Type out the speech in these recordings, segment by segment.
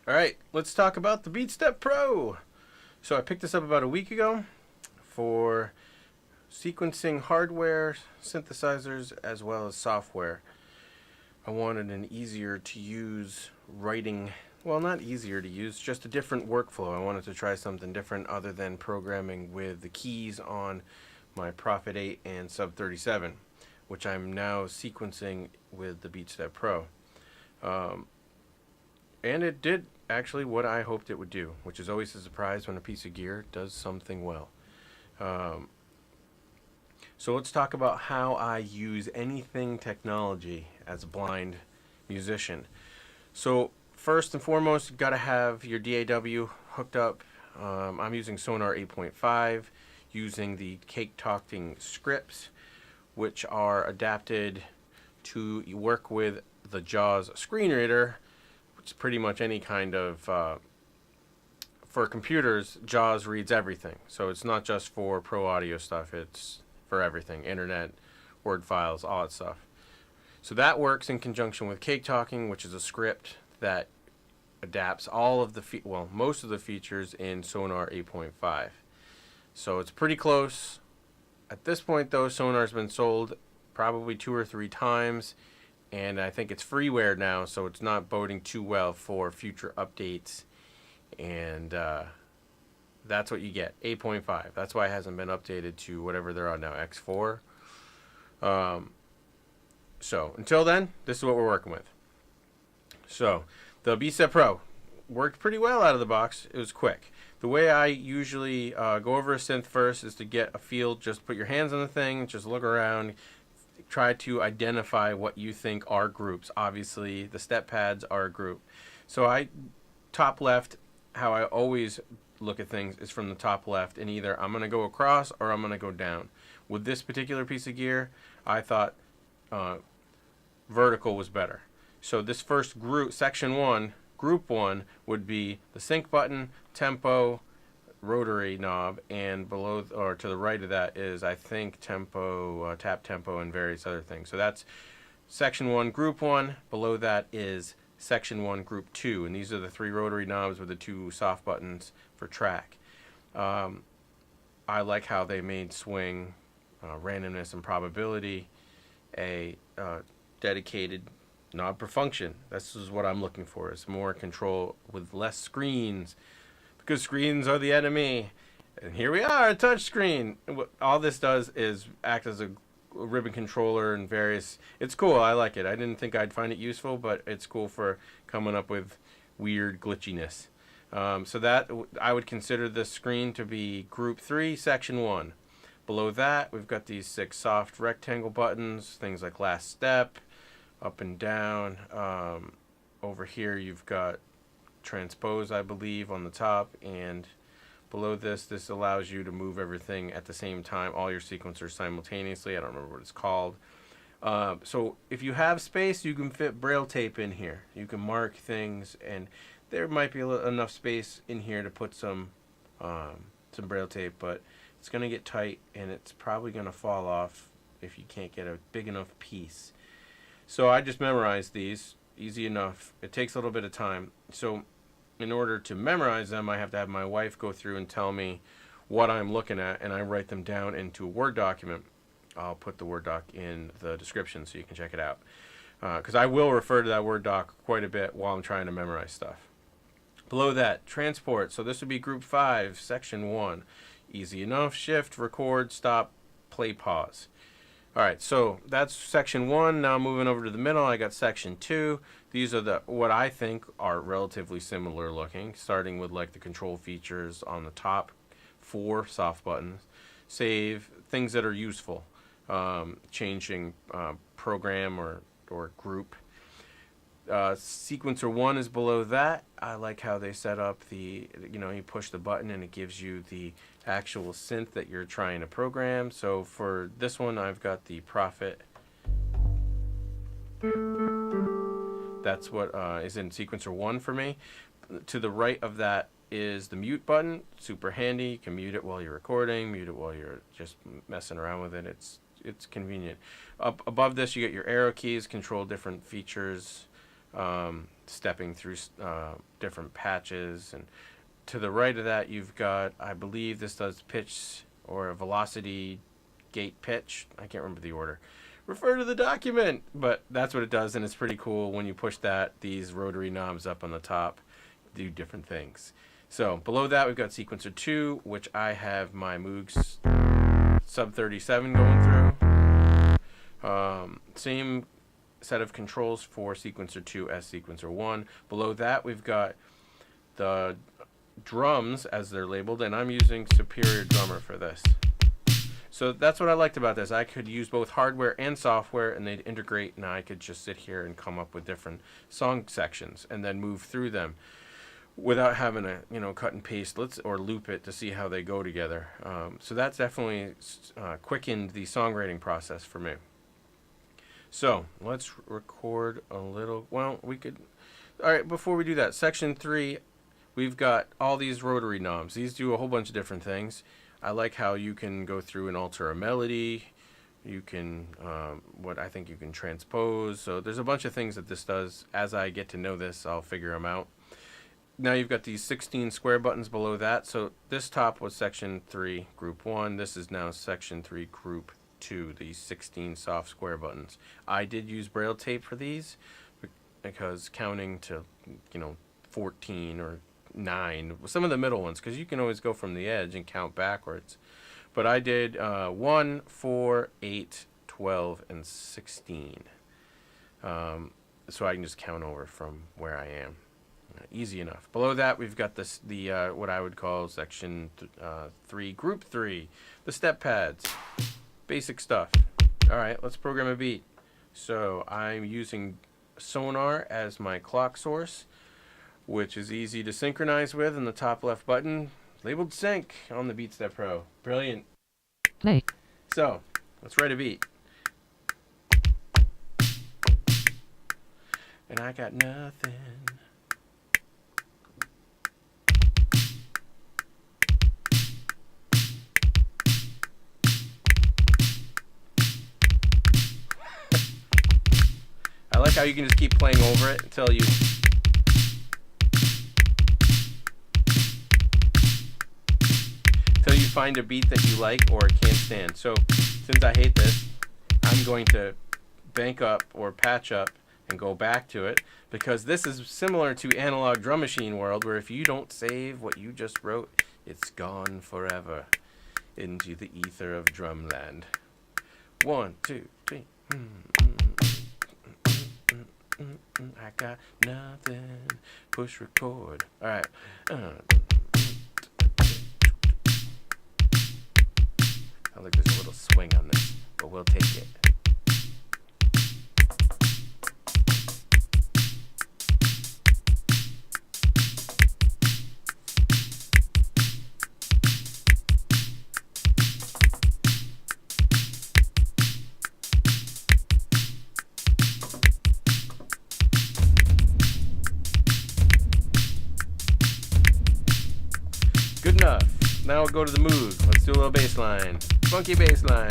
Alright, let's talk about the Beat Step Pro. So I picked this up about a week ago for sequencing hardware, synthesizers, as well as software. I wanted an easier to use writing, well, not easier to use, just a different workflow. I wanted to try something different other than programming with the keys on my Prophet 8 and Sub 37, which I'm now sequencing with the Beat Step Pro. And it did actually what I hoped it would do, which is always a surprise when a piece of gear does something well. So let's talk about how I use anything technology as a blind musician. So first and foremost, you've got to have your DAW hooked up. I'm using Sonar 8.5, using the Cake Talking scripts, which are adapted to work with the JAWS screen reader. It's pretty much any kind of, for computers, JAWS reads everything. So it's not just for pro audio stuff, it's for everything, internet, Word files, all that stuff. So that works in conjunction with Cake Talking, which is a script that adapts all of the, most of the features in Sonar 8.5. So it's pretty close. At this point though, Sonar's been sold probably 2 or 3 times. And I think it's freeware now, so it's not boding too well for future updates. And that's what you get, 8.5. That's why it hasn't been updated to whatever they're on now, X4. So until then, this is what we're working with. So the Beat Step Pro worked pretty well out of the box. It was quick. The way I usually go over a synth first is to get a feel. Just put your hands on the thing, just look around. Try to identify what you think are groups. Obviously, the step pads are a group. So I, top left, how I always look at things is from the top left, and either I'm going to go across or I'm going to go down. With this particular piece of gear, I thought vertical was better. So this first group, section 1, group 1, would be the sync button, tempo, rotary knob, and below or to the right of that is, I think, tempo, tap tempo, and various other things. So that's section 1, group 1. Below that is section 1, group 2, and these are the 3 rotary knobs with the 2 soft buttons for track. I like how they made swing, randomness, and probability a dedicated knob per function. This is what I'm looking for, is more control with less screens, because screens are the enemy. And here we are, a touch screen. All this does is act as a ribbon controller and various. It's cool. I like it. I didn't think I'd find it useful, but it's cool for coming up with weird glitchiness. So that I would consider this screen to be group 3, section 1. Below that, we've got these 6 soft rectangle buttons, things like last step, up and down. Over here, you've got transpose, I believe, on the top, and below this allows you to move everything at the same time, all your sequencers simultaneously. I don't remember what it's called. So if you have space, you can fit braille tape in here. You can mark things, and there might be enough space in here to put some braille tape, but it's going to get tight, and it's probably going to fall off if you can't get a big enough piece. So I just memorized these. Easy enough. It takes a little bit of time. So in order to memorize them, I have to have my wife go through and tell me what I'm looking at, and I write them down into a Word document. I'll put the Word doc in the description so you can check it out. Because I will refer to that Word doc quite a bit while I'm trying to memorize stuff. Below that, transport. So this would be group 5, section 1. Easy enough. Shift, record, stop, play, pause. Alright, so that's section 1. Now moving over to the middle, I got section 2. These are what I think are relatively similar looking, starting with like the control features on the top 4 soft buttons. Save, things that are useful, changing program or group. Sequencer 1 is below that. I like how they set up the, you push the button and it gives you the actual synth that you're trying to program. So for this one, I've got the Prophet. That's what is in sequencer 1 for me. To the right of that is the mute button. Super handy. You can mute it while you're recording, mute it while you're just messing around with it. It's convenient. Up above this, you get your arrow keys, control different features. stepping through different patches. And to the right of that, you've got, I believe this does pitch or a velocity gate pitch. I can't remember the order. Refer to the document, but that's what it does, and it's pretty cool. When you push that, these rotary knobs up on the top do different things. So below that, we've got sequencer 2, which I have my Moogs sub 37 going through. Same set of controls for sequencer 2 as sequencer 1. Below that, we've got the drums as they're labeled, and I'm using Superior Drummer for this. So that's what I liked about this. I could use both hardware and software, and they'd integrate, and I could just sit here and come up with different song sections and then move through them without having to, cut and paste or loop it to see how they go together. So that's definitely quickened the songwriting process for me. So let's record a little. Well, we could. All right, before we do that, section 3, we've got all these rotary knobs. These do a whole bunch of different things. I like how you can go through and alter a melody. You can, I think you can transpose. So there's a bunch of things that this does. As I get to know this, I'll figure them out. Now you've got these 16 square buttons below that. So this top was section 3, group 1. This is now section 3, group 2, these 16 soft square buttons. I did use braille tape for these because counting to, 14 or 9, some of the middle ones, because you can always go from the edge and count backwards. But I did 1, 4, 8, 12, and 16. So I can just count over from where I am. Easy enough. Below that, we've got this, what I would call section 3, group 3, the step pads. Basic stuff. All right, let's program a beat. So I'm using Sonar as my clock source, which is easy to synchronize with in the top left button, labeled sync on the Beat Step Pro. Brilliant. Play. So let's write a beat. And I got nothing. I like how you can just keep playing over it until you find a beat that you like or can't stand. So since I hate this, I'm going to bank up or patch up and go back to it, because this is similar to analog drum machine world, where if you don't save what you just wrote, it's gone forever into the ether of drumland. 1, 2, 3. I got nothing. Push record. All right. I think there's a little swing on this, but we'll take it. Good enough. Now we'll go to the mood. Let's do a little bass line. Funky bass line.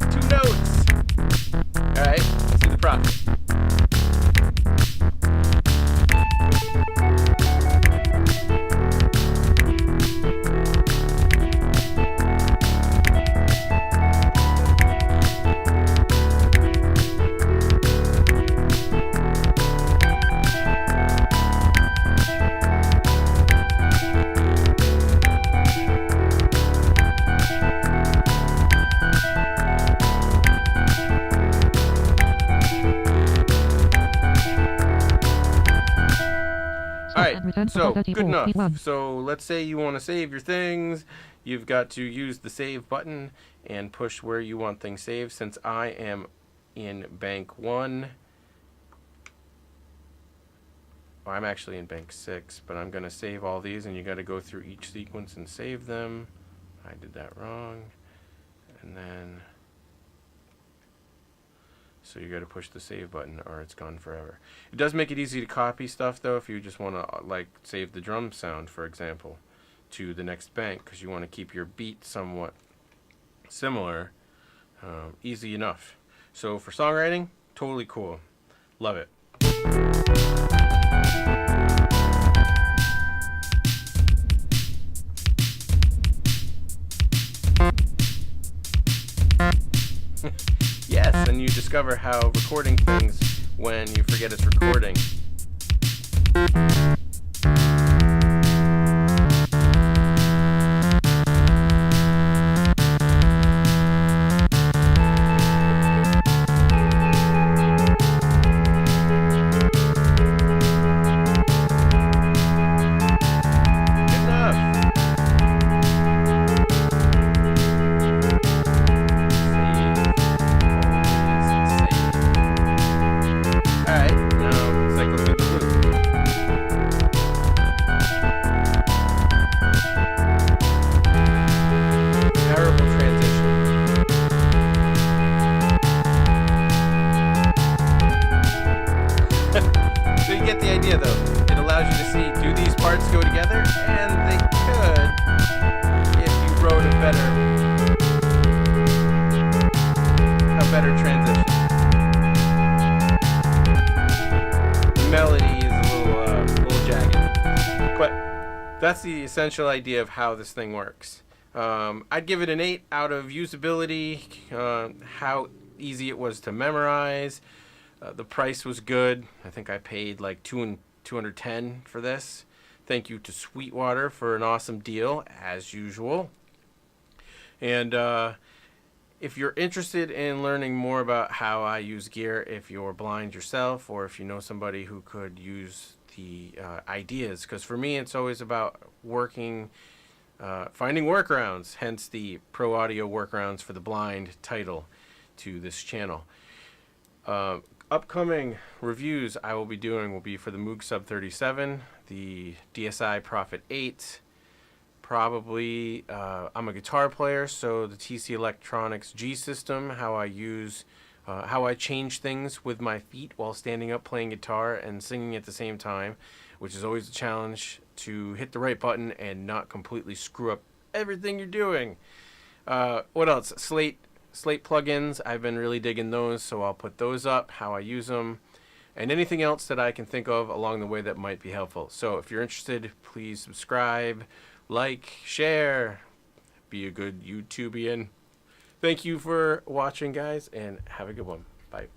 Two notes. All right, let's do the profit. So, good enough. So, let's say you want to save your things. You've got to use the save button and push where you want things saved. Since I am in bank 1, well, I'm actually in bank 6, but I'm going to save all these, and you got to go through each sequence and save them. I did that wrong. And then, so you got to push the save button or it's gone forever. It does make it easy to copy stuff though, if you just want to like save the drum sound, for example, to the next bank, because you want to keep your beat somewhat similar. Easy enough. So for songwriting, totally cool. Love it. Yes, and you discover how recording things when you forget it's recording. Though it allows you to see, do these parts go together? And they could if you wrote a better transition. The melody is a little jagged, but that's the essential idea of how this thing works. I'd give it an 8 out of usability, how easy it was to memorize. The price was good. I think I paid like $210 for this. Thank you to Sweetwater for an awesome deal, as usual. And if you're interested in learning more about how I use gear, if you're blind yourself, or if you know somebody who could use the ideas, because for me it's always about finding workarounds, hence the Pro Audio Workarounds for the Blind title to this channel. Upcoming reviews I will be doing will be for the Moog Sub 37, the DSI Prophet 8, probably, I'm a guitar player, so the TC Electronics G System, how I change things with my feet while standing up playing guitar and singing at the same time, which is always a challenge to hit the right button and not completely screw up everything you're doing. What else? Slate plugins, I've been really digging those, so I'll put those up, how I use them, and anything else that I can think of along the way that might be helpful. So if you're interested, please subscribe, like, share, be a good YouTubian. Thank you for watching, guys, and have a good one. Bye.